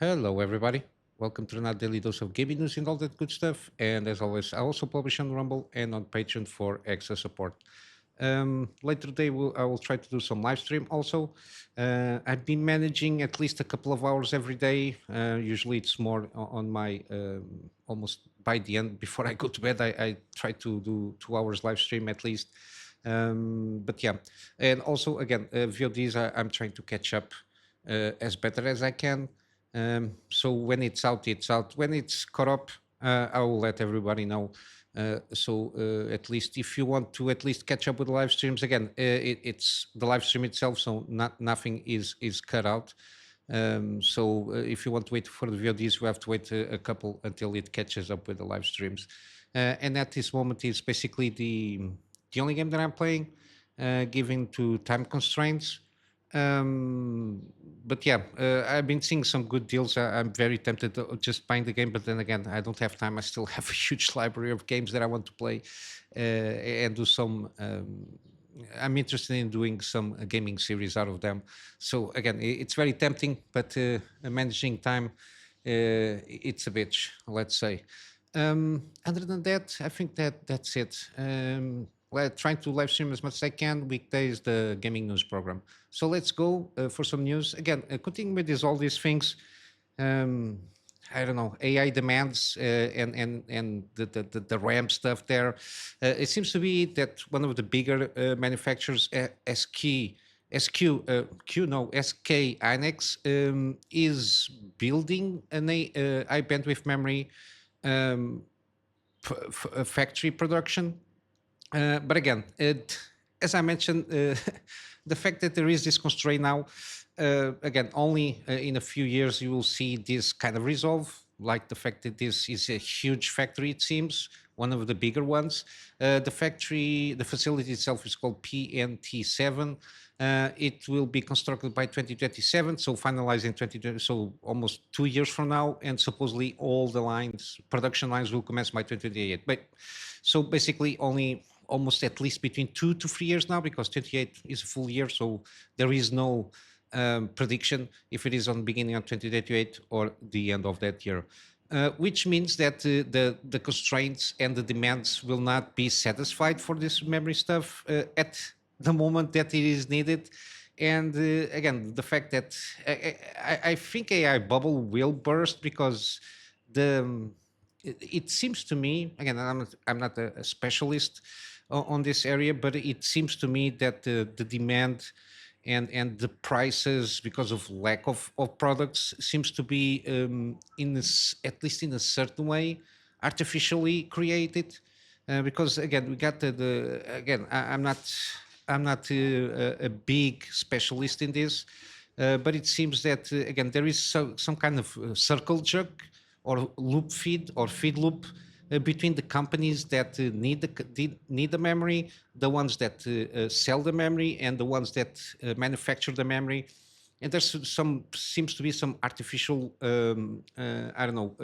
Hello, everybody. Welcome to another daily dose of gaming news and all that good stuff. And as always, I also publish on Rumble and on Patreon for extra support. Later today, I will try to do some live stream also. I've been managing at least a couple of hours every day. Usually it's more on my almost by the end, before I go to bed, I try to do 2 hours live stream at least. But yeah, and also again, VODs, I'm trying to catch up as better as I can. So when it's out, it's out. When it's caught up, I will let everybody know. At least if you want to at least catch up with the live streams, again, it's the live stream itself, so nothing is cut out. If you want to wait for the VODs, we have to wait a couple until it catches up with the live streams. And at this moment is basically the only game that I'm playing, given to time constraints. But yeah, I've been seeing some good deals. I'm very tempted to just buying the game, but then again, I don't have time. I still have a huge library of games that I want to play and do some. I'm interested in doing some gaming series out of them. So again, it's very tempting, but managing time, it's a bitch, let's say. Other than that, I think that's it. Trying to live stream as much as I can weekdays, the gaming news program. So let's go for some news again. Continuing with all these things. I don't know, AI demands and the RAM stuff there. It seems to be that one of the bigger manufacturers, SK Hynix, is building an high bandwidth memory factory production. But again, as I mentioned, the fact that there is this constraint now, again, only in a few years you will see this kind of resolve, like the fact that this is a huge factory, it seems, one of the bigger ones. The facility itself is called PNT7. It will be constructed by 2027, so finalized in 2020, so almost 2 years from now, and supposedly all the production lines will commence by 2028. But so basically only almost at least between 2 to 3 years now, because 28 is a full year, so there is no prediction if it is on the beginning of 2028 or the end of that year. Which means that the constraints and the demands will not be satisfied for this memory stuff at the moment that it is needed. And again, the fact that I think AI bubble will burst because it seems to me, again, I'm not a specialist on this area, but it seems to me that the demand and the prices, because of lack of products, seems to be at least in a certain way artificially created. Because again, we got I'm not a big specialist in this, but it seems that again there is some kind of circle jerk or loop feed or feed loop between the companies that need the memory, the ones that sell the memory, and the ones that manufacture the memory. And seems to be some artificial, I don't know,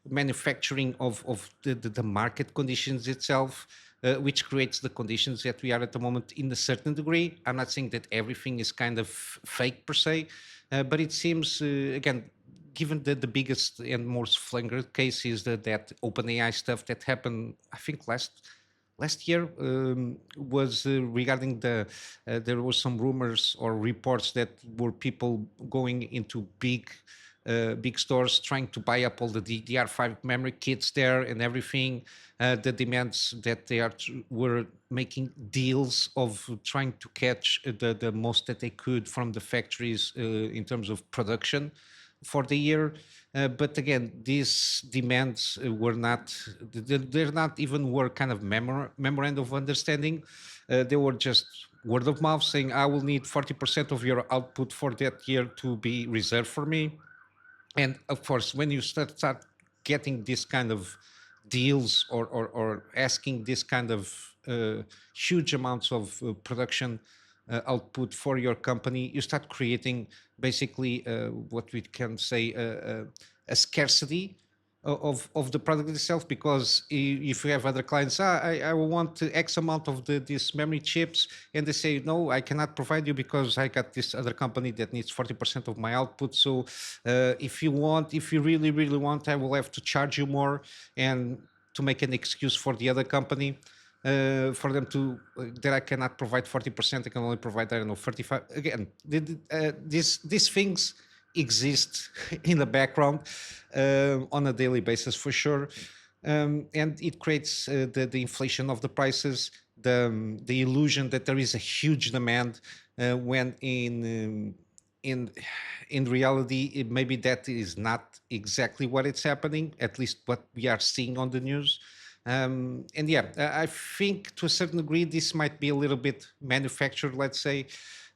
manufacturing of the market conditions itself, which creates the conditions that we are at the moment in a certain degree. I'm not saying that everything is kind of fake per se, but it seems, again, given the biggest and most flagrant case is that OpenAI stuff that happened, I think last year, was regarding there were some rumors or reports that were people going into big stores trying to buy up all the DDR5 memory kits there and everything. The demands that were making deals of trying to catch the most that they could from the factories in terms of production for the year. But again, these demands were not, they're not even were kind of memorandum of understanding. They were just word of mouth saying, I will need 40% of your output for that year to be reserved for me. And of course, when you start getting this kind of deals or asking this kind of huge amounts of production output for your company, you start creating basically what we can say a scarcity of the product itself, because if you have other clients, I want X amount of this memory chips, and they say no, I cannot provide you because I got this other company that needs 40% of my output. So if you really want, I will have to charge you more, and to make an excuse for the other company, for them to that I cannot provide 40%, I can only provide, I don't know, 35. Again, these things exist in the background, on a daily basis for sure, and it creates the inflation of the prices, the illusion that there is a huge demand, when in reality, maybe that is not exactly what it's happening, at least what we are seeing on the news. And yeah, I think to a certain degree this might be a little bit manufactured, let's say,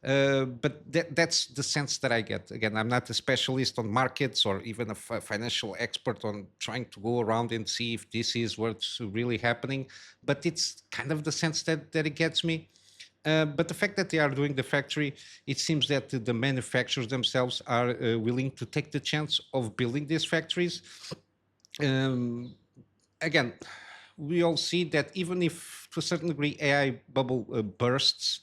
but that's the sense that I get. Again, I'm not a specialist on markets or even a financial expert on trying to go around and see if this is what's really happening, but it's kind of the sense that it gets me. But the fact that they are doing the factory, it seems that the manufacturers themselves are willing to take the chance of building these factories. Um, Again, we all see that even if to a certain degree AI bubble bursts,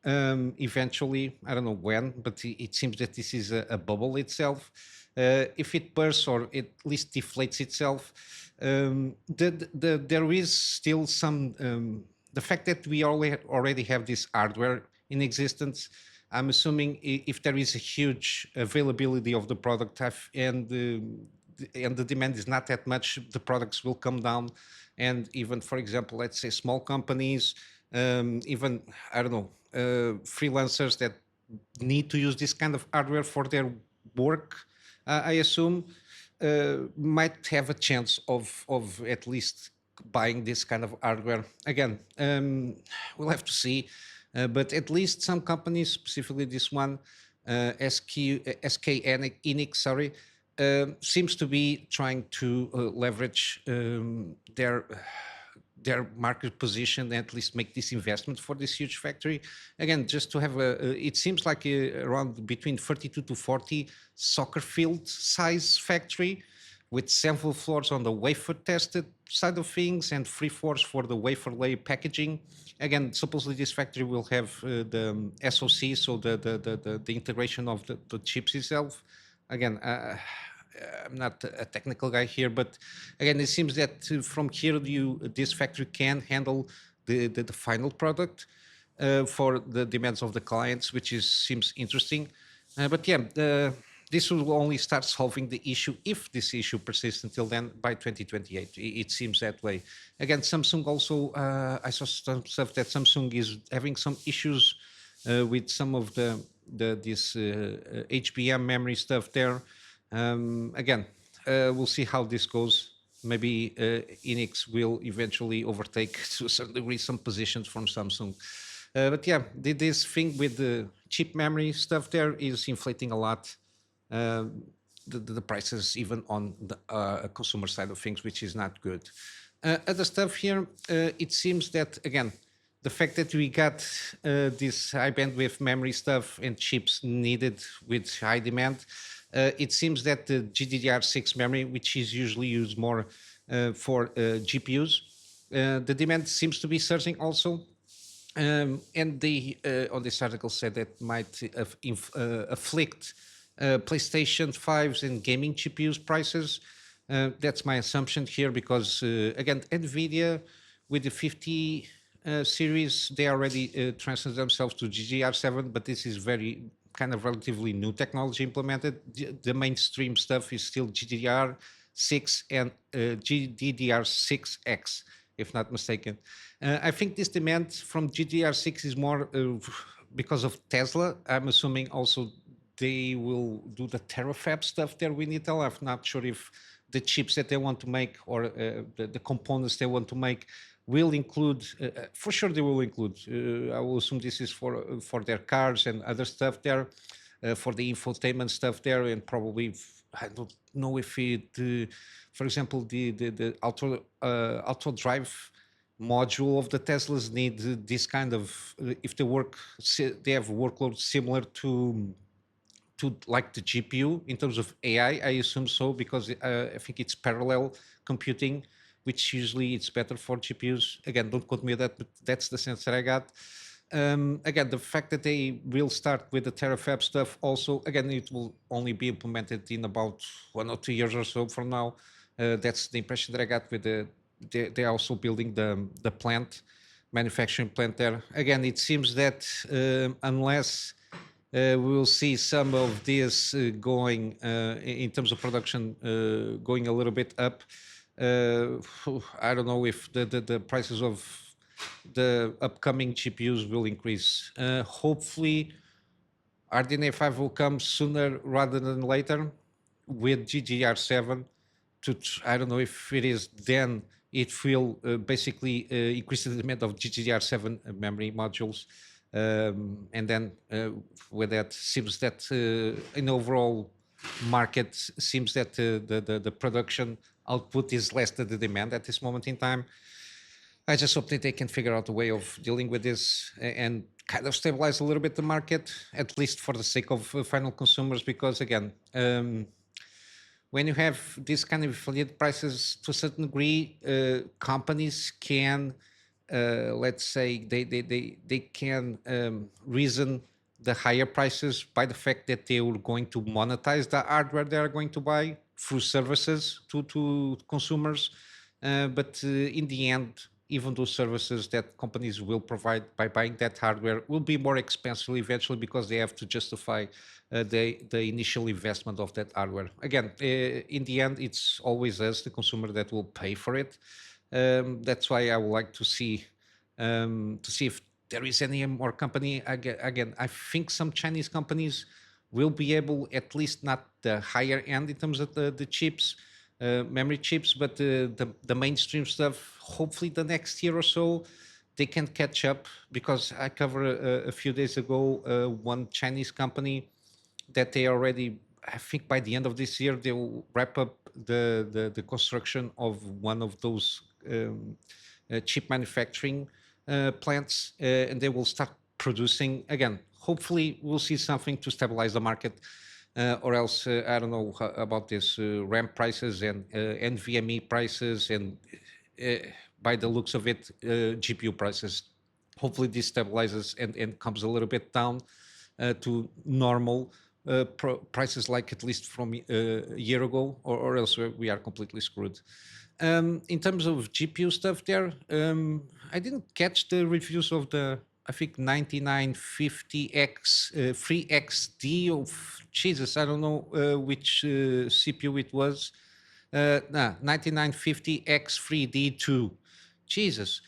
eventually, I don't know when, but it seems that this is a bubble itself. If it bursts or at least deflates itself, there is still some, the fact that we already have this hardware in existence. I'm assuming if there is a huge availability of the product, and the demand is not that much, the products will come down. And even, for example, let's say small companies, even, I don't know, freelancers that need to use this kind of hardware for their work, I assume, might have a chance of at least buying this kind of hardware. Again, we'll have to see. But at least some companies, specifically this one, SK Hynix, sorry, seems to be trying to leverage their market position, and at least make this investment for this huge factory. Again, just to have it seems like around between 32 to 40 soccer field size factory, with several floors on the wafer tested side of things and 3 floors for the wafer lay packaging. Again, supposedly this factory will have the SoC, so the integration of the chips itself. Again, I'm not a technical guy here, but again, it seems that from here, this factory can handle the final product for the demands of the clients, which seems interesting. But yeah, this will only start solving the issue, if this issue persists until then, by 2028. It seems that way. Again, Samsung also, I saw some stuff that Samsung is having some issues with some of this HBM memory stuff there. Again, we'll see how this goes. Maybe Hynix will eventually overtake to a certain degree some positions from Samsung. But yeah, this thing with the cheap memory stuff there is inflating a lot the prices, even on the consumer side of things, which is not good. Other stuff here, it seems that, again, the fact that we got this high bandwidth memory stuff and chips needed with high demand, it seems that the GDDR6 memory, which is usually used more for GPUs, the demand seems to be surging also. And they, on this article, said that might afflict PlayStation 5s and gaming GPUs prices. That's my assumption here, because, again, NVIDIA with the 50 series, they already transferred themselves to GDDR7, but this is very kind of relatively new technology implemented. The mainstream stuff is still GDDR6 and GDDR6X, if not mistaken. I think this demand from GDDR6 is more because of Tesla. I'm assuming also they will do the terafab stuff there with Intel. I'm not sure if the chips that they want to make, or the components they want to make, will include, for sure they will include, I will assume this is for their cars and other stuff there, for the infotainment stuff there, and probably, I don't know if it, for example, the auto drive module of the Teslas need this kind of, if they have workloads similar to to like the GPU in terms of AI. I assume so because I think it's parallel computing, which usually it's better for GPUs. Again, don't quote me on that, but that's the sense that I got. Again, the fact that they will start with the terafab stuff also, again, it will only be implemented in about 1 or 2 years or so from now. That's the impression that I got with they're also building the plant, manufacturing plant there. Again, it seems that unless we will see some of this going in terms of production going a little bit up. I don't know if the prices of the upcoming GPUs will increase. Hopefully, RDNA 5 will come sooner rather than later with GDDR7. I don't know if it is then it will basically increase the demand of GDDR7 memory modules. And then with that, seems that in overall market, seems that the production output is less than the demand at this moment in time. I just hope that they can figure out a way of dealing with this and kind of stabilize a little bit the market, at least for the sake of final consumers. Because again, when you have this kind of affiliate prices to a certain degree, companies can, let's say, they can reason the higher prices by the fact that they were going to monetize the hardware they are going to buy through services to consumers. But in the end, even those services that companies will provide by buying that hardware will be more expensive eventually because they have to justify the initial investment of that hardware. Again, in the end, it's always us, the consumer, that will pay for it. That's why I would like to see if there is any more company. Again, I think some Chinese companies will be able, at least not the higher end in terms of the chips, memory chips, but the mainstream stuff. Hopefully, the next year or so, they can catch up because I covered a few days ago one Chinese company that they already, I think by the end of this year, they will wrap up the construction of one of those chip manufacturing plants, and they will start producing again. Hopefully, we'll see something to stabilize the market, or else I don't know about this RAM prices and NVMe prices, and by the looks of it, GPU prices. Hopefully, this stabilizes and comes a little bit down to normal prices, like at least from a year ago, or else we are completely screwed. In terms of GPU stuff there, I didn't catch the reviews of the, I think, 9950X 3XD of Jesus. I don't know which CPU it was. 9950X3D2. Jesus.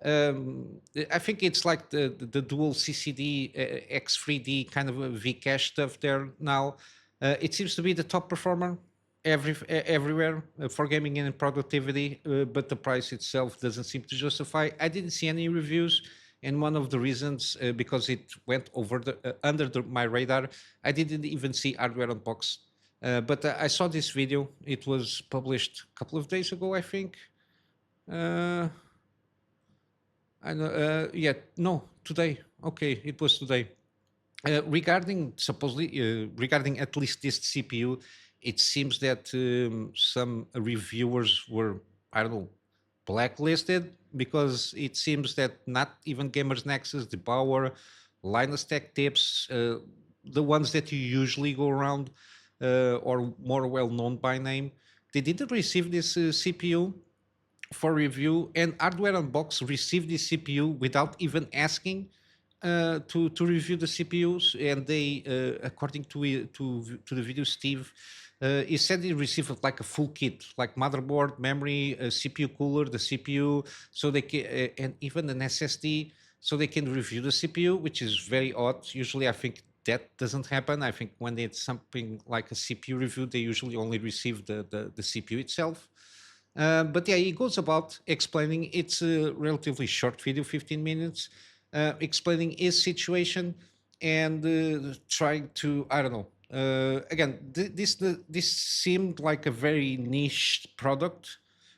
I think it's like the dual CCD X3D kind of a Vcache stuff there now. It seems to be the top performer everywhere for gaming and productivity, but the price itself doesn't seem to justify. I didn't see any reviews, and one of the reasons because it went over under my radar, I didn't even see hardware unbox. But I saw this video. It was published a couple of days ago, I think. I know, yeah, no, today. Okay, it was today. Regarding supposedly regarding at least this CPU, it seems that some reviewers were, I don't know, blacklisted because it seems that not even Gamers Nexus, the Power, Linus Tech Tips, the ones that you usually go around or more well known by name, they didn't receive this CPU for review, and Hardware Unbox received the CPU without even asking to review the CPUs. And they, according to the video, Steve, he said he received like a full kit, like motherboard, memory, CPU cooler, the CPU, so they can, and even an SSD, so they can review the CPU, which is very odd. Usually, I think that doesn't happen. I think when it's something like a CPU review, they usually only receive the CPU itself. But yeah, he goes about explaining. It's a relatively short video, 15 minutes, explaining his situation and trying to, I don't know. Again, this seemed like a very niche product.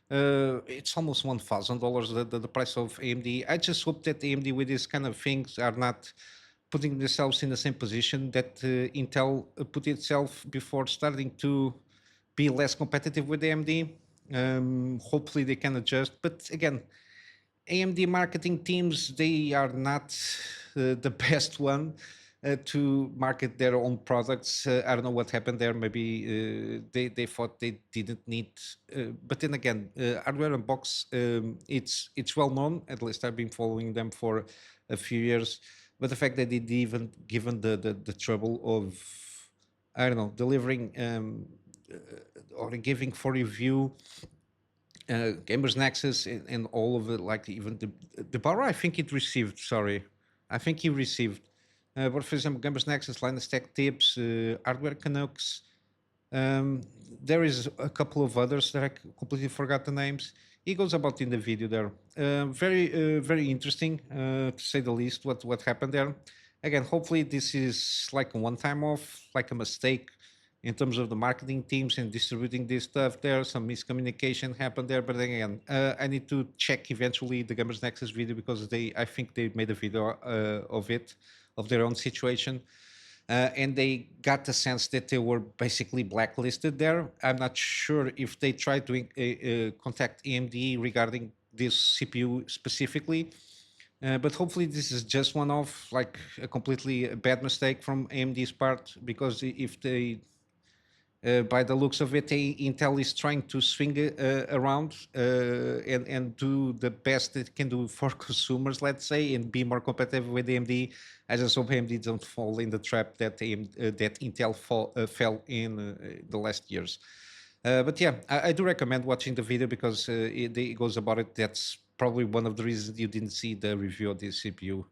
It's almost $1,000 the price of AMD. I just hope that AMD with these kind of things are not putting themselves in the same position that Intel put itself before starting to be less competitive with AMD. Hopefully they can adjust, but again, AMD marketing teams, they are not the best one to market their own products. I don't know what happened there. Maybe they thought they didn't need. But then again, Hardware Unbox, it's well known. At least I've been following them for a few years. But the fact that they even given the trouble of, I don't know, delivering or giving for review Gamers Nexus and all of it, like even the bar, I think it received. Sorry, I think he received. But for example, Gamers Nexus, Linus Tech Tips, Hardware Canucks. Um, there is a couple of others that I completely forgot the names. He goes about in the video there. Very interesting to say the least. What happened there? Again, hopefully this is like a one-time off, like a mistake in terms of the marketing teams and distributing this stuff there. Some miscommunication happened there, but again, I need to check eventually the Gamers Nexus video because I think they made a video of it, of their own situation. And they got the sense that they were basically blacklisted there. I'm not sure if they tried to contact AMD regarding this CPU specifically, but hopefully this is just one off, like a completely bad mistake from AMD's part, because if they by the looks of it, Intel is trying to swing around and do the best it can do for consumers, let's say, and be more competitive with AMD. I just hope AMD don't fall in the trap that that Intel fell in the last years. But yeah, I do recommend watching the video because it goes about it. That's probably one of the reasons you didn't see the review of this CPU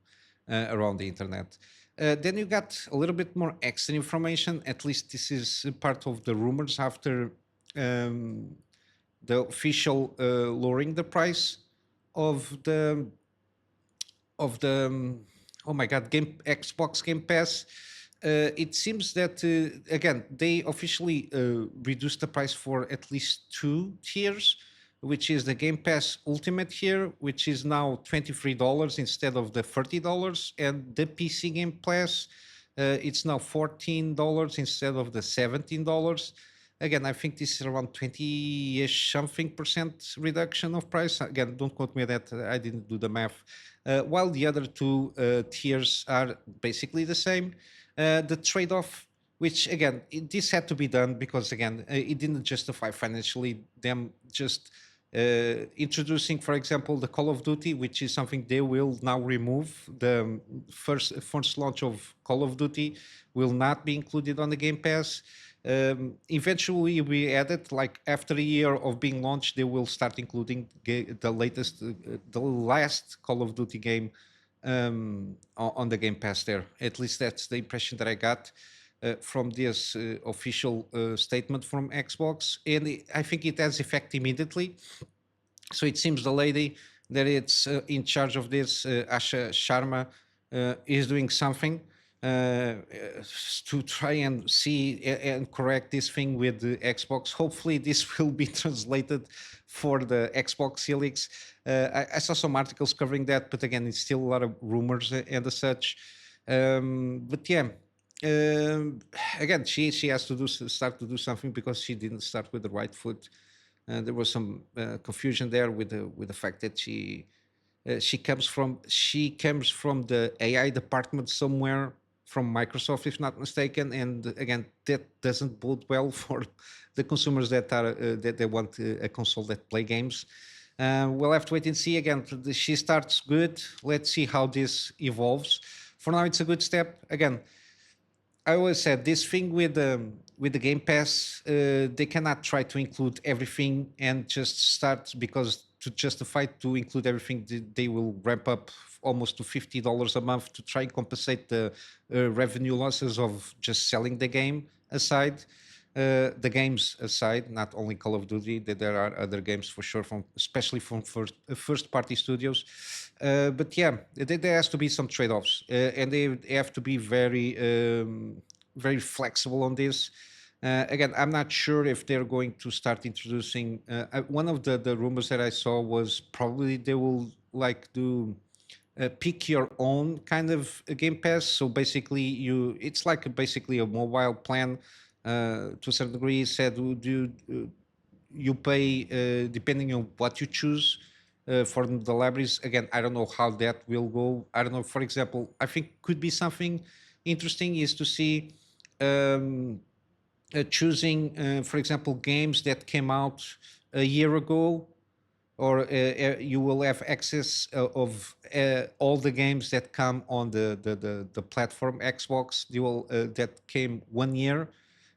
around the internet. Then you got a little bit more extra information. At least this is part of the rumors after the official lowering the price of the oh my god, Xbox Game Pass. It seems that again they officially reduced the price for at least two tiers, which is the Game Pass Ultimate here, which is now $23 instead of the $30, and the PC Game Pass, it's now $14 instead of the $17. Again, I think this is around 20-ish something percent reduction of price. Again, don't quote me that, I didn't do the math. While the other two tiers are basically the same. The trade-off, which again, this had to be done because again, it didn't justify financially them just introducing, for example, the Call of Duty, which is something they will now remove. The first launch of Call of Duty will not be included on the Game Pass. Eventually, we added, like after a year of being launched, they will start including the latest, the last Call of Duty game on the Game Pass there. At least that's the impression that I got from this official statement from Xbox, and I think it has effect immediately. So it seems the lady that it's in charge of this, Asha Sharma, is doing something to try and see and correct this thing with the Xbox. Hopefully this will be translated for the Xbox Helix. I saw some articles covering that, but again, it's still a lot of rumors and such. But yeah, again, she has to start to do something because she didn't start with the right foot. There was some confusion there with the fact that she comes from the AI department somewhere from Microsoft, if not mistaken, and again, that doesn't bode well for the consumers that are that they want a console that play games. We'll have to wait and see. Again, she starts good. Let's see how this evolves. For now, it's a good step. Again, I always said this thing with the Game Pass, they cannot try to include everything and just start, because to justify to include everything, they will ramp up almost to $50 a month to try and compensate the revenue losses of just selling the game aside. The games aside, not only Call of Duty, that there are other games for sure, especially from first party studios. But yeah, there has to be some trade-offs, and they have to be very flexible on this. Again, I'm not sure if they're going to start introducing. One of the rumors that I saw was probably they will like do pick your own kind of Game Pass. So basically, it's like basically a mobile plan to a certain degree. Said would you pay depending on what you choose for the libraries. Again, I don't know how that will go. I don't know. For example, I think could be something interesting is to see choosing, for example, games that came out a year ago, or you will have access of all the games that come on the platform Xbox. That came 1 year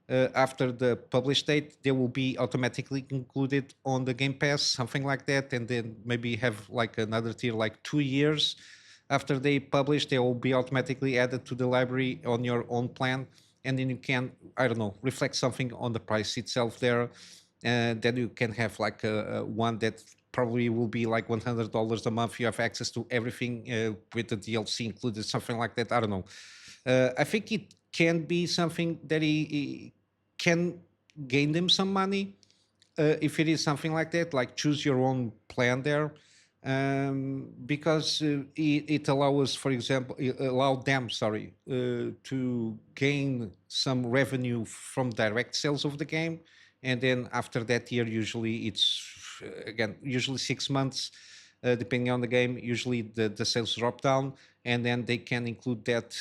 after the publish date. They will be automatically included on the Game Pass, something like that, and then maybe have like another tier, like 2 years after they publish, they will be automatically added to the library on your own plan, and then you can, I don't know, reflect something on the price itself there. Then you can have like a one that probably will be like $100 a month. You have access to everything with the DLC included, something like that. I don't know. I think it can be something that he can gain them some money if it is something like that, like choose your own plan there, because it allows, for example, it allow them, sorry, to gain some revenue from direct sales of the game, and then after that year, usually it's again usually 6 months, depending on the game. Usually the sales drop down, and then they can include that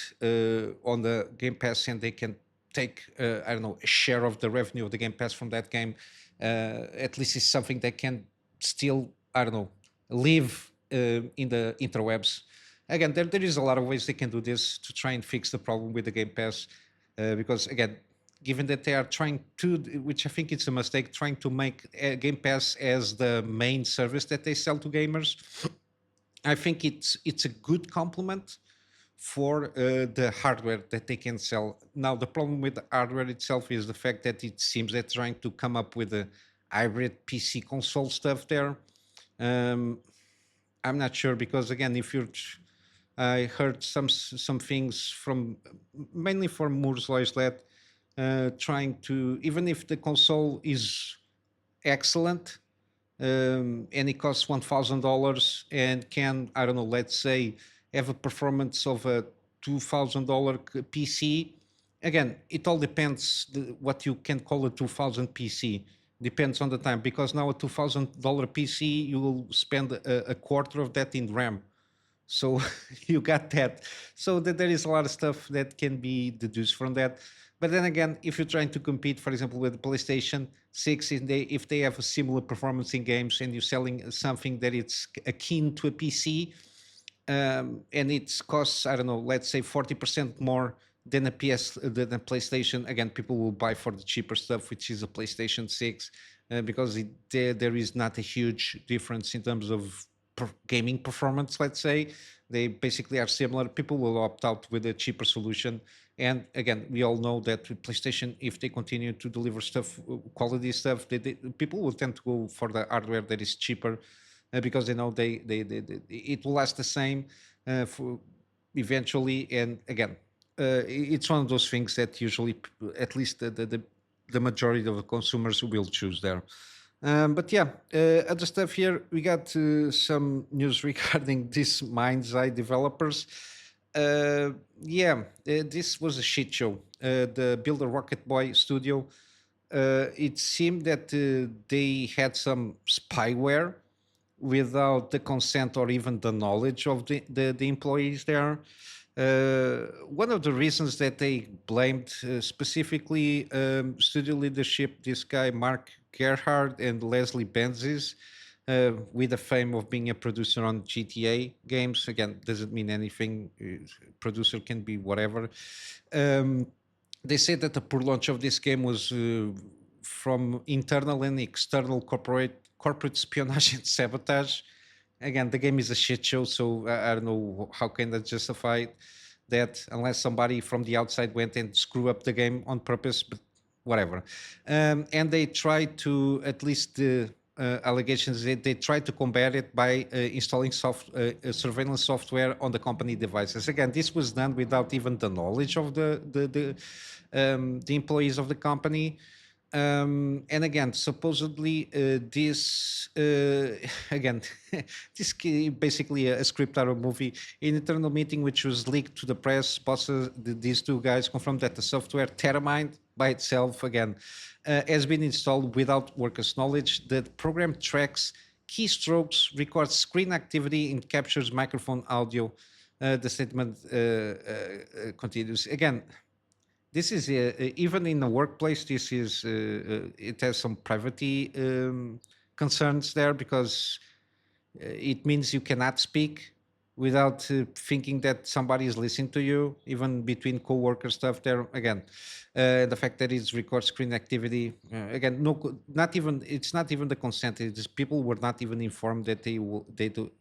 on the Game Pass, and they can take I don't know, a share of the revenue of the Game Pass from that game. At least it's something that can still, I don't know, live in the interwebs. Again, there is a lot of ways they can do this to try and fix the problem with the Game Pass, because again, given that they are trying to, which I think it's a mistake, trying to make Game Pass as the main service that they sell to gamers. I think it's a good complement for the hardware that they can sell. Now, the problem with the hardware itself is the fact that it seems they're trying to come up with a hybrid PC console stuff there. I'm not sure, because again, I heard some things from mainly from Motorslice that trying to, even if the console is excellent, and it costs $1,000 and can, I don't know, let's say have a performance of a $2,000 PC. Again, it all depends what you can call a 2000 PC. Depends on the time, because now a $2,000 PC, you will spend a quarter of that in RAM. So you got that. So that there is a lot of stuff that can be deduced from that. But then again, if you're trying to compete, for example, with the PlayStation 6, if they have a similar performance in games, and you're selling something that it's akin to a PC, and it costs, I don't know, let's say 40% more than a PlayStation, again, people will buy for the cheaper stuff, which is a PlayStation 6, because there is not a huge difference in terms of gaming performance, let's say. They basically are similar. People will opt out with a cheaper solution. And again, we all know that with PlayStation, if they continue to deliver stuff, quality stuff, people will tend to go for the hardware that is cheaper, because they know it will last the same for eventually. And again, it's one of those things that usually, at least the majority of the consumers will choose there. But yeah, other stuff here. We got some news regarding these MindsEye developers. This was a shit show. The Builder Rocket Boy studio. It seemed that they had some spyware without the consent or even the knowledge of the employees there. One of the reasons that they blamed specifically studio leadership, this guy Mark Gerhard and Leslie Benzies, with the fame of being a producer on GTA games. Again, doesn't mean anything. Producer can be whatever. They said that the poor launch of this game was from internal and external corporate espionage and sabotage. Again, the game is a shit show, so I don't know how can I justify that, unless somebody from the outside went and screw up the game on purpose, but whatever. And they tried to, at least the allegations, they tried to combat it by installing surveillance software on the company devices. Again, this was done without even the knowledge of the employees of the company. And again, supposedly this again, basically a script out of a movie. In internal meeting, which was leaked to the press, these two guys confirmed that the software Teramind by itself again has been installed without workers' knowledge. The program tracks keystrokes, records screen activity, and captures microphone audio. The statement continues again. This is even in the workplace. This is it has some privacy concerns there because it means you cannot speak without thinking that somebody is listening to you, even between co-worker stuff there. Again, the fact that it's record screen activity, again, not even, it's not even the consent. It's people were not even informed that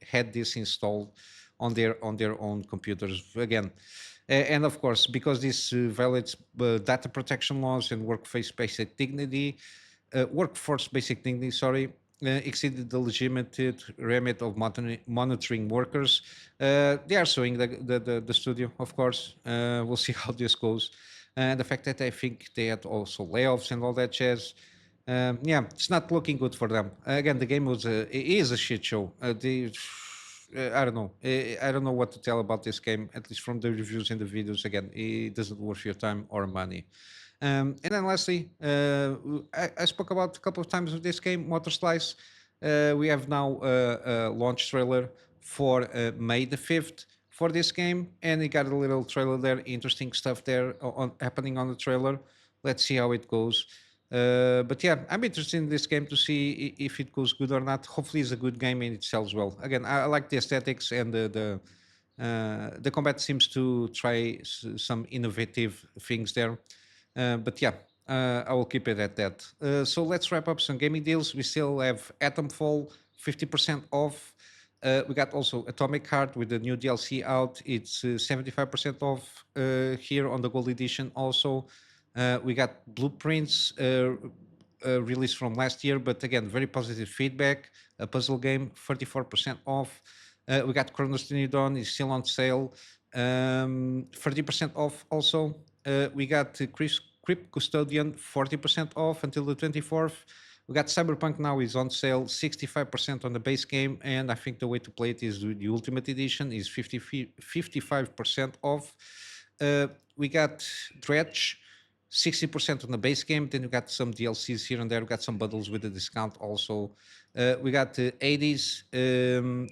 had this installed on their own computers. Again, and of course, because this violates data protection laws and workforce basic dignity, sorry, exceeded the legitimate remit of monitoring workers. They are suing the studio, of course. We'll see how this goes. And the fact that I think they had also layoffs and all that jazz. Yeah, it's not looking good for them. Again, the game is a shit show. I don't know. I don't know what to tell about this game, at least from the reviews and the videos. Again, it doesn't worth your time or money. And then lastly, I spoke about a couple of times of this game, Motorslice. We have now a launch trailer for May the 5th for this game, and it got a little trailer there, interesting stuff there happening on the trailer. Let's see how it goes. But yeah, I'm interested in this game to see if it goes good or not. Hopefully, it's a good game and it sells well. Again, I like the aesthetics and the combat seems to try some innovative things there. But yeah, I will keep it at that. So let's wrap up some gaming deals. We still have Atomfall 50% off. We got also Atomic Heart with the new DLC out. It's 75% off here on the Gold Edition also. We got Blueprints released from last year, but again, very positive feedback. A puzzle game, 34% off. We got Chronos the New Dawn is still on sale, 30% off also. We got Crypt Custodian, 40% off until the 24th. We got Cyberpunk now is on sale, 65% on the base game, and I think the way to play it is the Ultimate Edition is 55% off. We got Dredge, 60% on the base game. Then we got some DLCs here and there. We got some bundles with a discount also. We got 80s.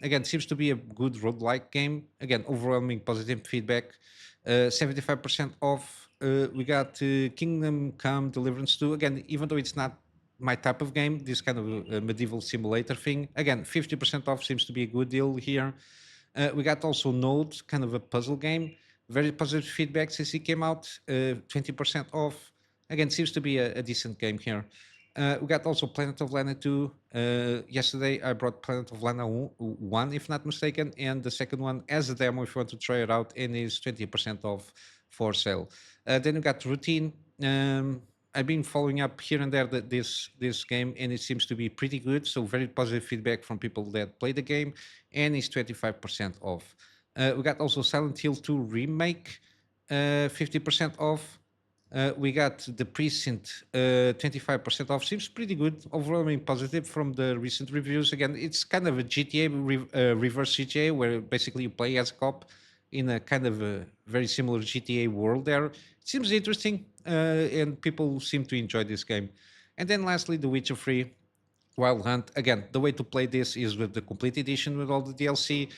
Again, seems to be a good roguelike game. Again, overwhelming positive feedback. 75% off. We got Kingdom Come Deliverance 2. Again, even though it's not my type of game, this kind of a medieval simulator thing. Again, 50% off seems to be a good deal here. We got also Node, kind of a puzzle game. Very positive feedback since it came out. 20% off. Again, seems to be a decent game here. We got also Planet of Lana 2. Yesterday, I brought Planet of Lana 1, if not mistaken, and the second one as a demo if you want to try it out, and is 20% off for sale. Then we got Routine. I've been following up here and there this game, and it seems to be pretty good. So very positive feedback from people that play the game, and it's 25% off. We got also Silent Hill 2 Remake, 50% off. We got The Precinct, 25% off. Seems pretty good, overwhelming positive from the recent reviews. Again, it's kind of a GTA, reverse GTA, where basically you play as a cop in a kind of a very similar GTA world there. It seems interesting, and people seem to enjoy this game. And then lastly, The Witcher 3 Wild Hunt. Again, the way to play this is with the complete edition with all the DLC,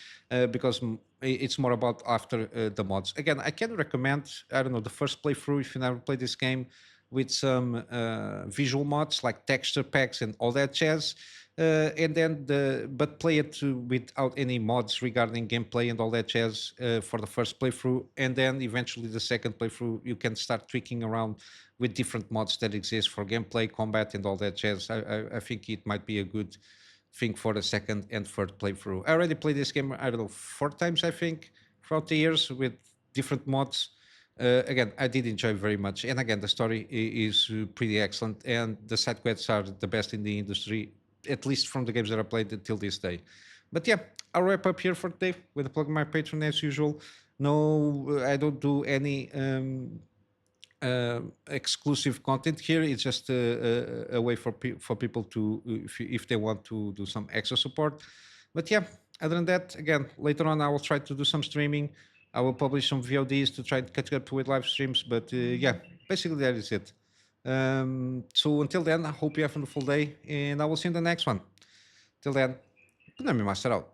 because it's more about after the mods. Again, I can recommend, I don't know, the first playthrough if you never played this game with some visual mods like texture packs and all that jazz. And then but play it without any mods regarding gameplay and all that jazz for the first playthrough, and then eventually the second playthrough you can start tweaking around with different mods that exist for gameplay, combat, and all that jazz. I think it might be a good thing for the second and third playthrough. I already played this game, I don't know, 4 times I think throughout the years with different mods. Again, I did enjoy very much, and again, the story is pretty excellent, and the side quests are the best in the industry, at least from the games that I played until this day. But yeah, I'll wrap up here for today with a plug on my Patreon as usual. No, I don't do any exclusive content here. It's just a way for for people to, if they want to do some extra support. But yeah, other than that, again, later on I will try to do some streaming. I will publish some VODs to try to catch up with live streams. But yeah, basically that is it. So until then, I hope you have a full day, and I will see you in the next one. Till then, Kunami Master out.